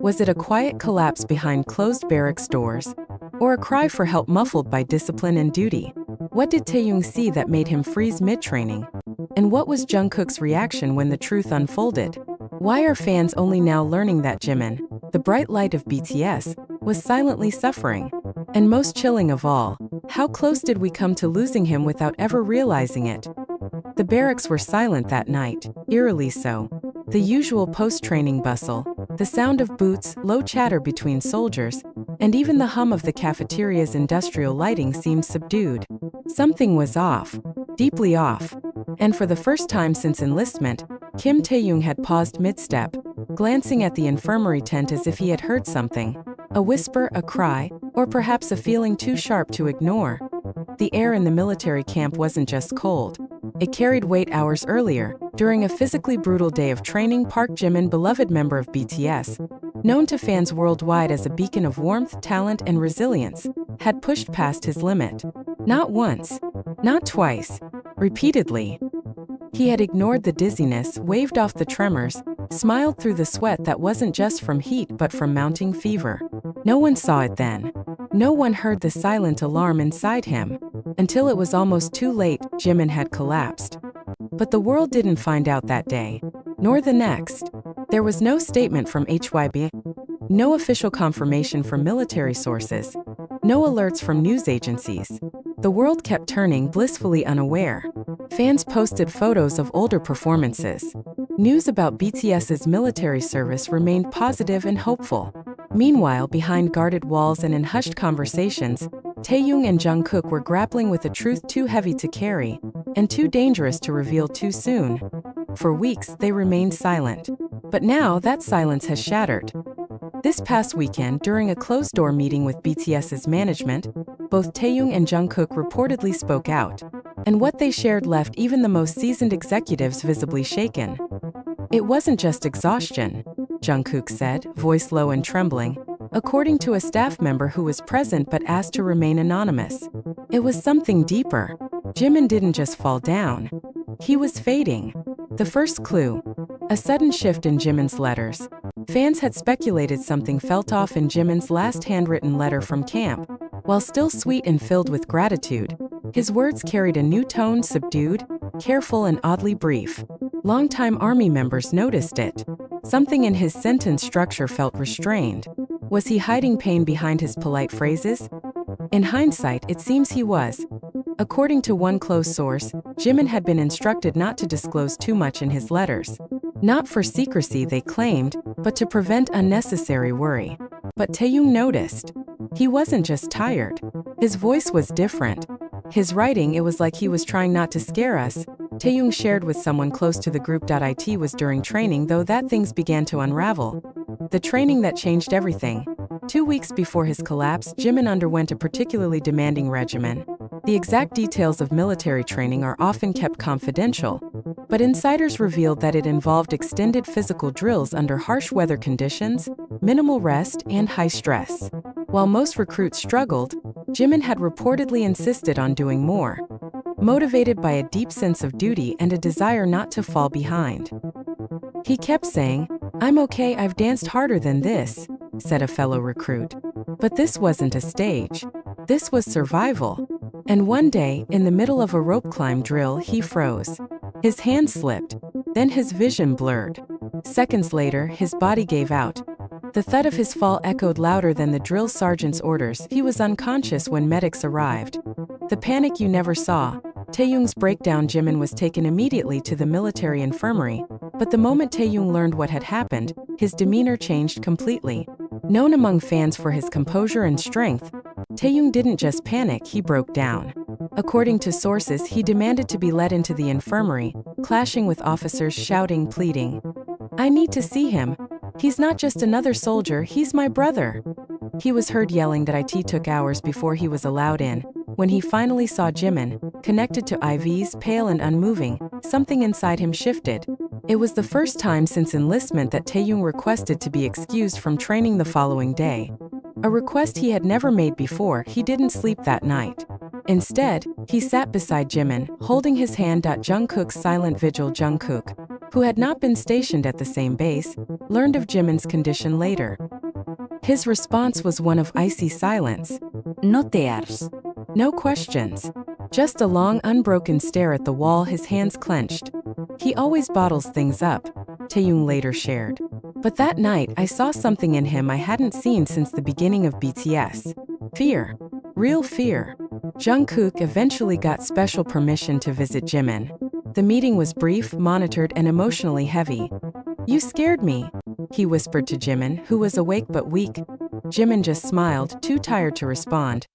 Was it a quiet collapse behind closed barracks doors, or a cry for help muffled by discipline and duty? What did Taehyung see that made him freeze mid-training? And what was Jungkook's reaction when the truth unfolded? Why are fans only now learning that Jimin, the bright light of BTS, was silently suffering? And most chilling of all, how close did we come to losing him without ever realizing it? The barracks were silent that night, eerily so. The usual post-training bustle, the sound of boots, low chatter between soldiers, and even the hum of the cafeteria's industrial lighting seemed subdued. Something was off, deeply off. And for the first time since enlistment, Kim Taehyung had paused mid-step, glancing at the infirmary tent as if he had heard something. A whisper, a cry, or perhaps a feeling too sharp to ignore. The air in the military camp wasn't just cold. It carried weight. Hours earlier, during a physically brutal day of training, Park Jimin, beloved member of BTS, known to fans worldwide as a beacon of warmth, talent, and resilience, had pushed past his limit. Not once, not twice, repeatedly. He had ignored the dizziness, waved off the tremors, smiled through the sweat that wasn't just from heat but from mounting fever. No one saw it then. No one heard the silent alarm inside him. Until it was almost too late, Jimin had collapsed. But the world didn't find out that day, nor the next. There was no statement from HYB, no official confirmation from military sources, no alerts from news agencies. The world kept turning, blissfully unaware. Fans posted photos of older performances. News about BTS's military service remained positive and hopeful. Meanwhile, behind guarded walls and in hushed conversations, Taehyung and Jungkook were grappling with a truth too heavy to carry and too dangerous to reveal too soon. For weeks, they remained silent. But now that silence has shattered. This past weekend, during a closed-door meeting with BTS's management, both Taehyung and Jungkook reportedly spoke out. And what they shared left even the most seasoned executives visibly shaken. It wasn't just exhaustion, Jungkook said, voice low and trembling, according to a staff member who was present but asked to remain anonymous. It was something deeper. Jimin didn't just fall down. He was fading. The first clue, a sudden shift in Jimin's letters. Fans had speculated something felt off in Jimin's last handwritten letter from camp. While still sweet and filled with gratitude, his words carried a new tone, subdued, careful, and oddly brief. Longtime Army members noticed it. Something in his sentence structure felt restrained. Was he hiding pain behind his polite phrases? In hindsight, it seems he was. According to one close source, Jimin had been instructed not to disclose too much in his letters. Not for secrecy, they claimed, but to prevent unnecessary worry. But Taehyung noticed. He wasn't just tired. His voice was different. His writing, it was like he was trying not to scare us. Taehyung shared with someone close to the group. It was during training, though, that things began to unravel. The training that changed everything. 2 weeks before his collapse, Jimin underwent a particularly demanding regimen. The exact details of military training are often kept confidential, but insiders revealed that it involved extended physical drills under harsh weather conditions, minimal rest, and high stress. While most recruits struggled, Jimin had reportedly insisted on doing more, motivated by a deep sense of duty and a desire not to fall behind. He kept saying, "I'm okay, I've danced harder than this," said a fellow recruit. But this wasn't a stage. This was survival. And one day, in the middle of a rope climb drill, he froze. His hand slipped. Then his vision blurred. Seconds later, his body gave out. The thud of his fall echoed louder than the drill sergeant's orders. He was unconscious when medics arrived. The panic you never saw. Taehyung's breakdown. Jimin was taken immediately to the military infirmary, but the moment Taehyung learned what had happened, his demeanor changed completely. Known among fans for his composure and strength, Taehyung didn't just panic, he broke down. According to sources, he demanded to be led into the infirmary, clashing with officers, shouting, pleading, "I need to see him. He's not just another soldier, he's my brother." He was heard yelling that it took hours before he was allowed in. When he finally saw Jimin, connected to IVs, pale and unmoving, something inside him shifted. It was the first time since enlistment that Taehyung requested to be excused from training the following day. A request he had never made before. He didn't sleep that night. Instead, he sat beside Jimin, holding his hand. Jungkook's silent vigil. Jungkook, who had not been stationed at the same base, learned of Jimin's condition later. His response was one of icy silence. No tears. No questions. Just a long, unbroken stare at the wall, his hands clenched. He always bottles things up, Taehyung later shared. But that night, I saw something in him I hadn't seen since the beginning of BTS. Fear. Real fear. Jungkook eventually got special permission to visit Jimin. The meeting was brief, monitored, and emotionally heavy. "You scared me," he whispered to Jimin, who was awake but weak. Jimin just smiled, too tired to respond.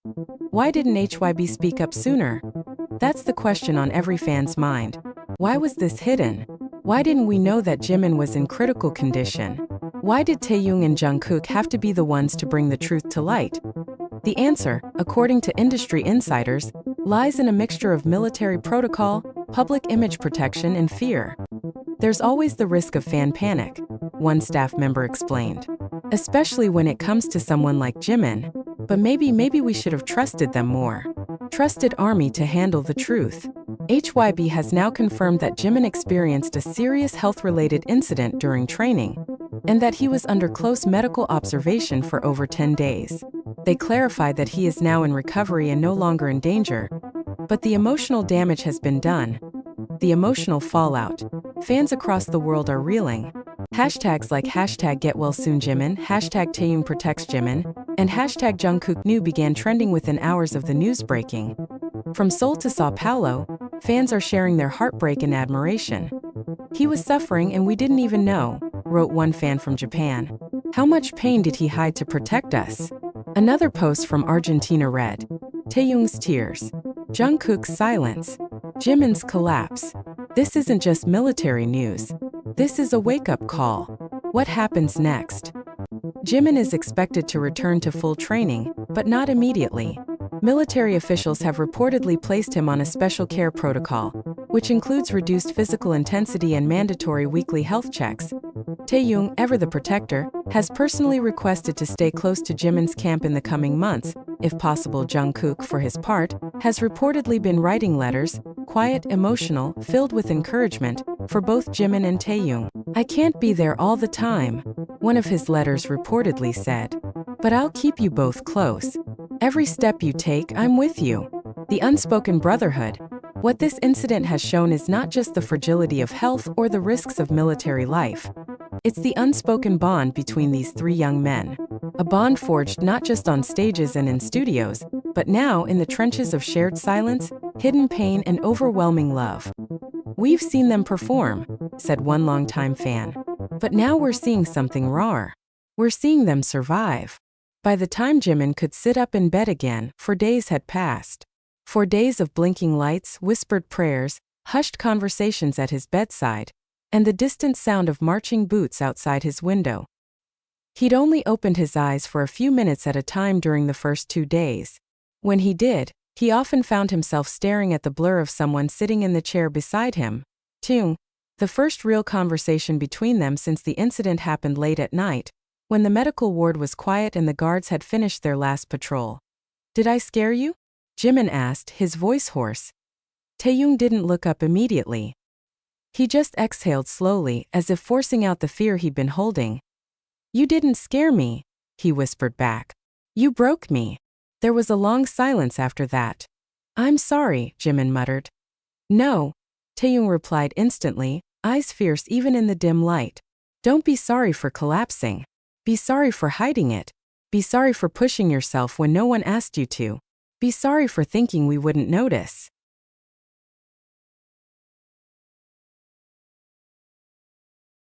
Why didn't HYB speak up sooner? That's the question on every fan's mind. Why was this hidden? Why didn't we know that Jimin was in critical condition? Why did Taehyung and Jungkook have to be the ones to bring the truth to light? The answer, according to industry insiders, lies in a mixture of military protocol, public image protection, and fear. There's always the risk of fan panic, one staff member explained. Especially when it comes to someone like Jimin. But maybe we should have trusted them more. Trusted ARMY to handle the truth. HYB has now confirmed that Jimin experienced a serious health-related incident during training, and that he was under close medical observation for over 10 days. They clarified that he is now in recovery and no longer in danger. But the emotional damage has been done. The emotional fallout. Fans across the world are reeling. Hashtags like #GetWellSoonJimin, #TaehyungProtectsJimin, and #JungkookNews began trending within hours of the news breaking. From Seoul to Sao Paulo, fans are sharing their heartbreak and admiration. "He was suffering and we didn't even know," wrote one fan from Japan. "How much pain did he hide to protect us?" Another post from Argentina read, "Taehyung's tears. Jungkook's silence. Jimin's collapse. This isn't just military news. This is a wake-up call. What happens next?" Jimin is expected to return to full training, but not immediately. Military officials have reportedly placed him on a special care protocol, which includes reduced physical intensity and mandatory weekly health checks. Taehyung, ever the protector, has personally requested to stay close to Jimin's camp in the coming months. If possible, Jungkook, for his part, has reportedly been writing letters, quiet, emotional, filled with encouragement, for both Jimin and Taehyung. "I can't be there all the time," one of his letters reportedly said. "But I'll keep you both close. Every step you take, I'm with you." The unspoken brotherhood. What this incident has shown is not just the fragility of health or the risks of military life. It's the unspoken bond between these three young men. A bond forged not just on stages and in studios, but now in the trenches of shared silence, hidden pain, and overwhelming love. "We've seen them perform," said one longtime fan. "But now we're seeing something rawer. We're seeing them survive." By the time Jimin could sit up in bed again, 4 days had passed. 4 days of blinking lights, whispered prayers, hushed conversations at his bedside, and the distant sound of marching boots outside his window. He'd only opened his eyes for a few minutes at a time during the first 2 days. When he did, he often found himself staring at the blur of someone sitting in the chair beside him. Taehyung, the first real conversation between them since the incident happened late at night, when the medical ward was quiet and the guards had finished their last patrol. "Did I scare you?" Jimin asked, his voice hoarse. Taehyung didn't look up immediately. He just exhaled slowly, as if forcing out the fear he'd been holding. "You didn't scare me," he whispered back. "You broke me." There was a long silence after that. "I'm sorry," Jimin muttered. "No," Taehyung replied instantly, eyes fierce even in the dim light. "Don't be sorry for collapsing. Be sorry for hiding it. Be sorry for pushing yourself when no one asked you to. Be sorry for thinking we wouldn't notice."